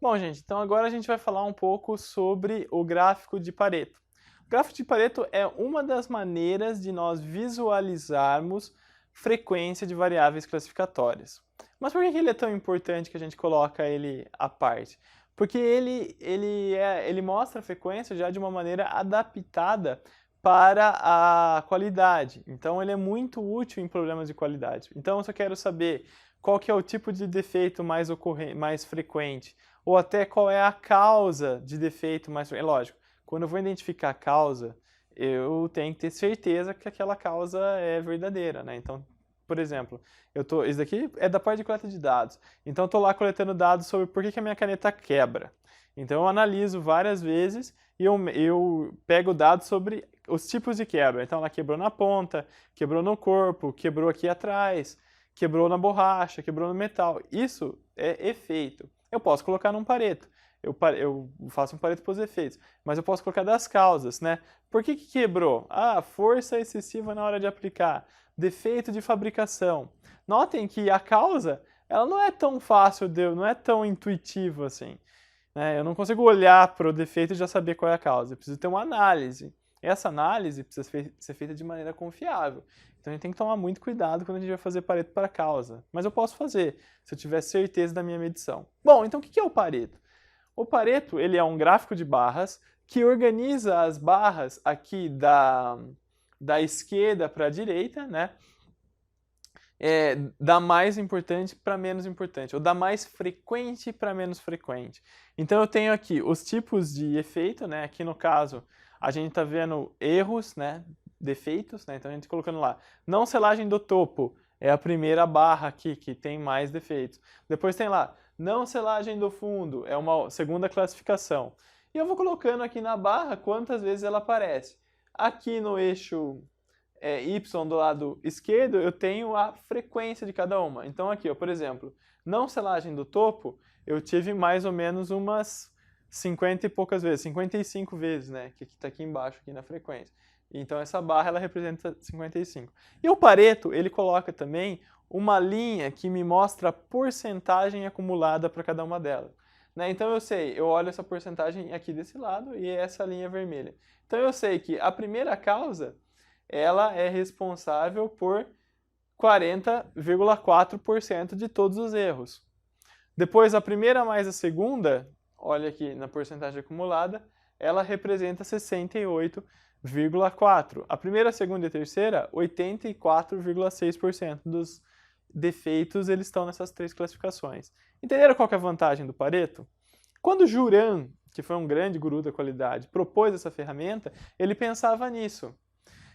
Bom, gente, então agora a gente vai falar um pouco sobre o gráfico de Pareto. O gráfico de Pareto é uma das maneiras de nós visualizarmos frequência de variáveis classificatórias. Mas por que ele é tão importante que a gente coloca ele à parte? Porque ele mostra a frequência já de uma maneira adaptada para a qualidade. Então ele é muito útil em problemas de qualidade. Então se eu quero saber qual que é o tipo de defeito mais frequente, ou até qual é a causa de defeito mais frequente. É lógico, quando eu vou identificar a causa, eu tenho que ter certeza que aquela causa é verdadeira, né? Então, por exemplo, isso daqui é da parte de coleta de dados. Então, eu estou lá coletando dados sobre por que a minha caneta quebra. Então, eu analiso várias vezes e eu pego dados sobre os tipos de quebra. Então, ela quebrou na ponta, quebrou no corpo, quebrou aqui atrás, quebrou na borracha, quebrou no metal. Isso é efeito. Eu posso colocar num Pareto. Eu faço um Pareto para os efeitos. Mas eu posso colocar das causas, né? Por que quebrou? Ah, força excessiva na hora de aplicar. Defeito de fabricação. Notem que a causa, ela não é tão fácil, não é tão intuitiva assim. Né? Eu não consigo olhar para o defeito e já saber qual é a causa. Eu preciso ter uma análise. Essa análise precisa ser feita de maneira confiável. Então a gente tem que tomar muito cuidado quando a gente vai fazer Pareto para causa. Mas eu posso fazer, se eu tiver certeza da minha medição. Bom, então o que é o Pareto? O Pareto ele é um gráfico de barras que organiza as barras aqui da esquerda para a direita, né? Da mais importante para menos importante, ou da mais frequente para menos frequente. Então eu tenho aqui os tipos de efeito, né? Aqui no caso a gente está vendo erros, né? Defeitos, né? Então a gente colocando lá, não selagem do topo, é a primeira barra aqui que tem mais defeitos. Depois tem lá, não selagem do fundo, é uma segunda classificação. E eu vou colocando aqui na barra quantas vezes ela aparece. Aqui no eixo Y do lado esquerdo, eu tenho a frequência de cada uma. Então aqui, ó, por exemplo, não selagem do topo, eu tive mais ou menos umas 50 e poucas vezes, 55 vezes, né, que está aqui embaixo, aqui na frequência. Então essa barra, ela representa 55. E o Pareto, ele coloca também uma linha que me mostra a porcentagem acumulada para cada uma delas. Né? Então eu sei, eu olho essa porcentagem aqui desse lado e essa linha vermelha. Então eu sei que a primeira causa, ela é responsável por 40,4% de todos os erros. Depois, a primeira mais a segunda, olha aqui na porcentagem acumulada, ela representa 68,4%. A primeira, a segunda e a terceira, 84,6% dos defeitos eles estão nessas três classificações. Entenderam qual que é a vantagem do Pareto? Quando o Juran, que foi um grande guru da qualidade, propôs essa ferramenta, ele pensava nisso.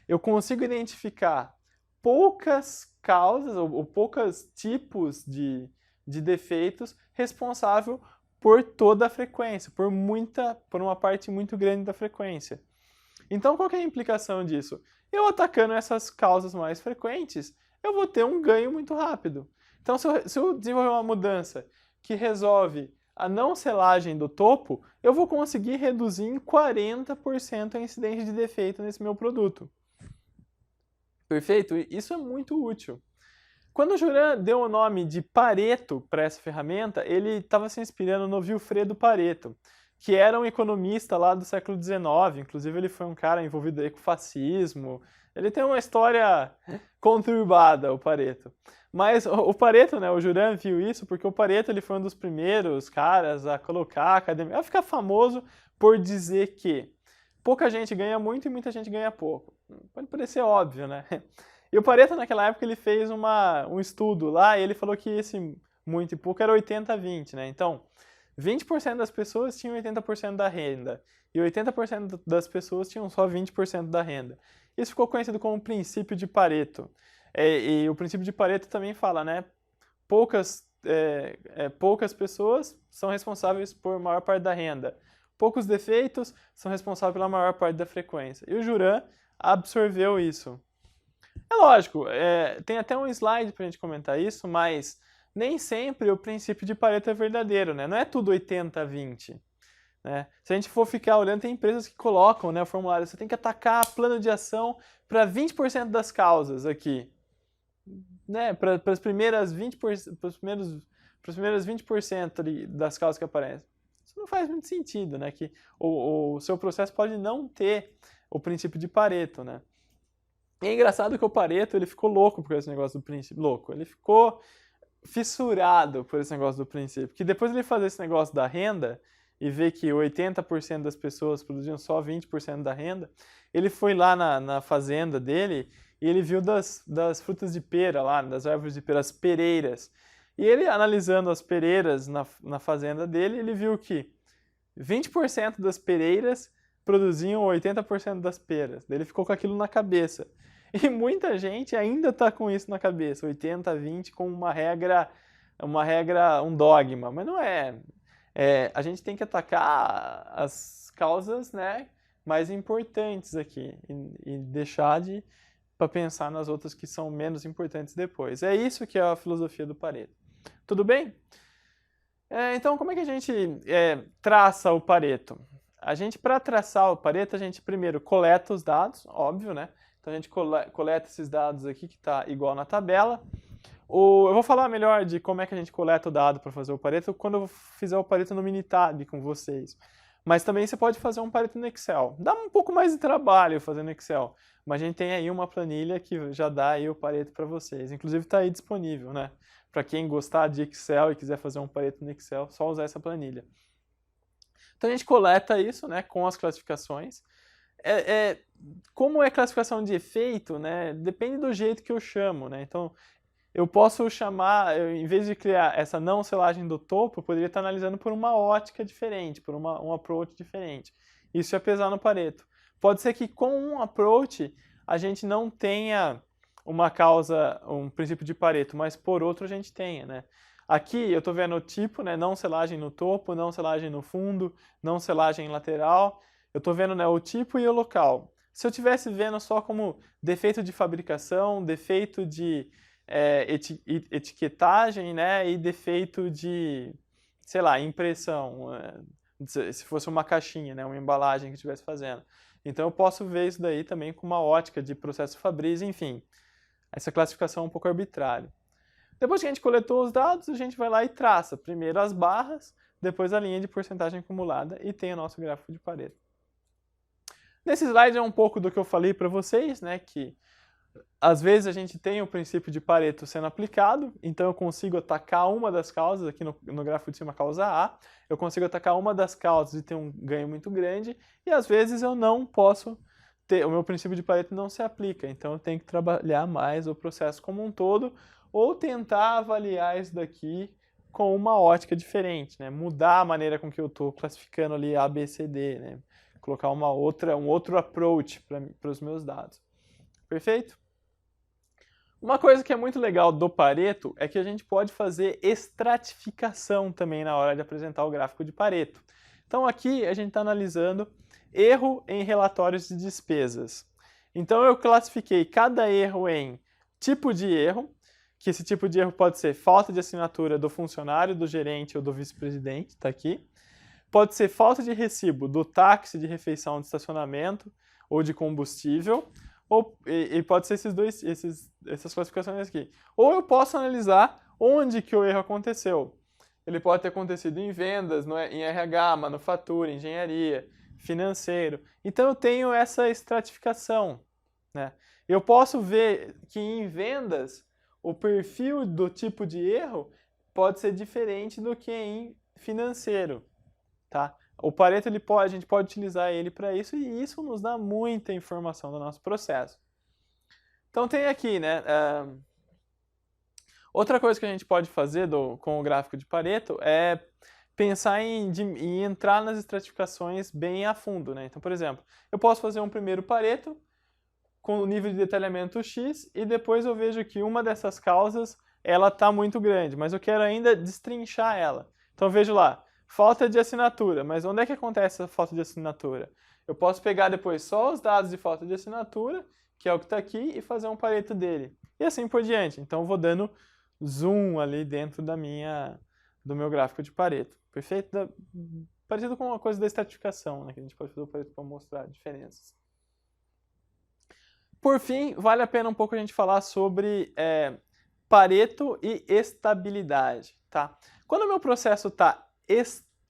Eu consigo identificar poucas causas ou poucos tipos de defeitos responsável por toda a frequência, por uma parte muito grande da frequência. Então, qual que é a implicação disso? Eu atacando essas causas mais frequentes, eu vou ter um ganho muito rápido. Então, se eu desenvolver uma mudança que resolve a não selagem do topo, eu vou conseguir reduzir em 40% a incidência de defeito nesse meu produto. Perfeito? Isso é muito útil. Quando o Juran deu o nome de Pareto para essa ferramenta, ele estava se inspirando no Vilfredo Pareto, que era um economista lá do século XIX, inclusive ele foi um cara envolvido aí com fascismo. Ele tem uma história conturbada, o Pareto. Mas o Pareto, né, o Juran viu isso porque o Pareto ele foi um dos primeiros caras a colocar a academia, a ficar famoso por dizer que pouca gente ganha muito e muita gente ganha pouco. Pode parecer óbvio, né? E o Pareto, naquela época, ele fez um estudo lá e ele falou que esse muito e pouco era 80-20, né? Então, 20% das pessoas tinham 80% da renda e 80% das pessoas tinham só 20% da renda. Isso ficou conhecido como princípio de Pareto. E o princípio de Pareto também fala, né? Poucas pessoas são responsáveis por maior parte da renda. Poucos defeitos são responsáveis pela maior parte da frequência. E o Juran absorveu isso. É lógico, tem até um slide para a gente comentar isso, mas nem sempre o princípio de Pareto é verdadeiro, né? Não é tudo 80-20. Né? Se a gente for ficar olhando, tem empresas que colocam, né, o formulário, você tem que atacar plano de ação para 20% das causas aqui. Né? Para as primeiras 20% das causas que aparecem. Isso não faz muito sentido, né? Que o seu processo pode não ter o princípio de Pareto, né? E é engraçado que o Pareto, ele ficou louco por esse negócio do princípio. Louco. Ele ficou fissurado por esse negócio do princípio. Que depois de ele fazer esse negócio da renda e ver que 80% das pessoas produziam só 20% da renda, ele foi lá na fazenda dele e ele viu das frutas de pera lá, das árvores de pera, as pereiras. E ele, analisando as pereiras na fazenda dele, ele viu que 20% das pereiras produziam 80% das peras. Daí ele ficou com aquilo na cabeça. E muita gente ainda está com isso na cabeça, 80-20 como uma regra, um dogma, mas não é. A gente tem que atacar as causas, né, mais importantes aqui e deixar para pensar nas outras que são menos importantes depois. É isso que é a filosofia do Pareto. Tudo bem? Então, como é que a gente traça o Pareto? Para traçar o Pareto, a gente primeiro coleta os dados, óbvio, né? Então a gente coleta esses dados aqui que está igual na tabela. Eu vou falar melhor de como é que a gente coleta o dado para fazer o Pareto quando eu fizer o Pareto no Minitab com vocês. Mas também você pode fazer um Pareto no Excel. Dá um pouco mais de trabalho fazer no Excel, mas a gente tem aí uma planilha que já dá aí o Pareto para vocês. Inclusive está aí disponível, né? Para quem gostar de Excel e quiser fazer um Pareto no Excel, só usar essa planilha. Então a gente coleta isso, né, com as classificações. Como é classificação de efeito, né, depende do jeito que eu chamo, né? Então eu posso chamar, em vez de criar essa não selagem do topo, eu poderia estar analisando por uma ótica diferente, por um approach diferente. Isso é pesar no Pareto. Pode ser que com um approach a gente não tenha uma causa, um princípio de Pareto, mas por outro a gente tenha, né? Aqui eu estou vendo o tipo, né, não selagem no topo, não selagem no fundo, não selagem lateral. Eu estou vendo, né, o tipo e o local. Se eu estivesse vendo só como defeito de fabricação, defeito de etiquetagem, né, e defeito de, sei lá, impressão, se fosse uma caixinha, né, uma embalagem que estivesse fazendo. Então eu posso ver isso daí também com uma ótica de processo Fabris, enfim. Essa classificação é um pouco arbitrária. Depois que a gente coletou os dados, a gente vai lá e traça primeiro as barras, depois a linha de porcentagem acumulada e tem o nosso gráfico de Pareto. Nesse slide é um pouco do que eu falei para vocês, né, que às vezes a gente tem o princípio de Pareto sendo aplicado, então eu consigo atacar uma das causas, aqui no gráfico de cima, a causa A, eu consigo atacar uma das causas e ter um ganho muito grande, e às vezes eu não posso ter, o meu princípio de Pareto não se aplica, então eu tenho que trabalhar mais o processo como um todo, ou tentar avaliar isso daqui com uma ótica diferente, né? Mudar a maneira com que eu estou classificando ali A, B, C, D, né? Colocar um outro approach para os meus dados. Perfeito? Uma coisa que é muito legal do Pareto é que a gente pode fazer estratificação também na hora de apresentar o gráfico de Pareto. Então aqui a gente está analisando erro em relatórios de despesas. Então eu classifiquei cada erro em tipo de erro, que esse tipo de erro pode ser falta de assinatura do funcionário, do gerente ou do vice-presidente, está aqui. Pode ser falta de recibo do táxi de refeição de estacionamento ou de combustível, e pode ser essas classificações aqui. Ou eu posso analisar onde que o erro aconteceu. Ele pode ter acontecido em vendas, em RH, manufatura, engenharia, financeiro. Então eu tenho essa estratificação, né? Eu posso ver que em vendas o perfil do tipo de erro pode ser diferente do que em financeiro, tá? O Pareto a gente pode utilizar ele para isso e isso nos dá muita informação do nosso processo. Então tem aqui, né? Outra coisa que a gente pode fazer com o gráfico de Pareto é pensar em entrar nas estratificações bem a fundo, né? Então, por exemplo, eu posso fazer um primeiro Pareto com o nível de detalhamento X e depois eu vejo que uma dessas causas ela está muito grande, mas eu quero ainda destrinchar ela. Então eu vejo lá, falta de assinatura, mas onde é que acontece essa falta de assinatura? Eu posso pegar depois só os dados de falta de assinatura, que é o que está aqui, e fazer um Pareto dele. E assim por diante. Então eu vou dando zoom ali dentro do meu gráfico de Pareto. Perfeito? Parecido com uma coisa da estratificação, né? Que a gente pode fazer o Pareto para mostrar diferenças. Por fim, vale a pena um pouco a gente falar sobre Pareto e estabilidade, tá? Quando o meu processo está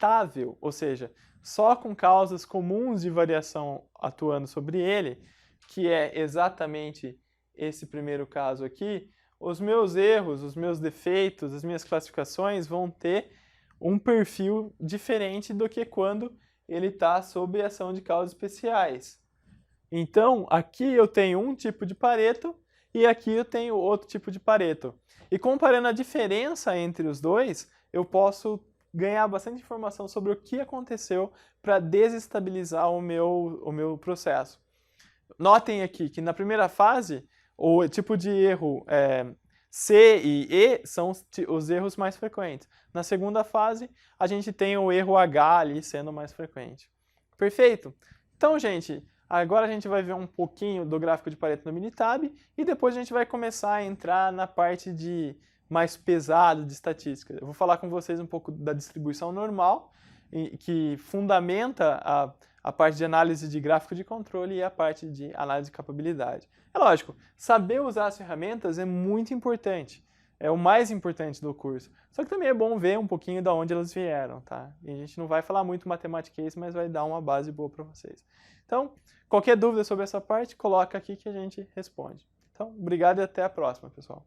estável, ou seja, só com causas comuns de variação atuando sobre ele, que é exatamente esse primeiro caso aqui, os meus erros, os meus defeitos, as minhas classificações vão ter um perfil diferente do que quando ele está sob ação de causas especiais. Então, aqui eu tenho um tipo de Pareto e aqui eu tenho outro tipo de Pareto. E comparando a diferença entre os dois, eu posso ganhar bastante informação sobre o que aconteceu para desestabilizar o meu processo. Notem aqui que na primeira fase, o tipo de erro C e E são os erros mais frequentes. Na segunda fase, a gente tem o erro H ali sendo mais frequente. Perfeito? Então, gente, agora a gente vai ver um pouquinho do gráfico de Pareto no Minitab e depois a gente vai começar a entrar na parte mais pesada de estatística. Eu vou falar com vocês um pouco da distribuição normal, que fundamenta a parte de análise de gráfico de controle e a parte de análise de capabilidade. É lógico, saber usar as ferramentas é muito importante, é o mais importante do curso. Só que também é bom ver um pouquinho de onde elas vieram, tá? E a gente não vai falar muito matematiquês, mas vai dar uma base boa para vocês. Então, qualquer dúvida sobre essa parte, coloca aqui que a gente responde. Então, obrigado e até a próxima, pessoal.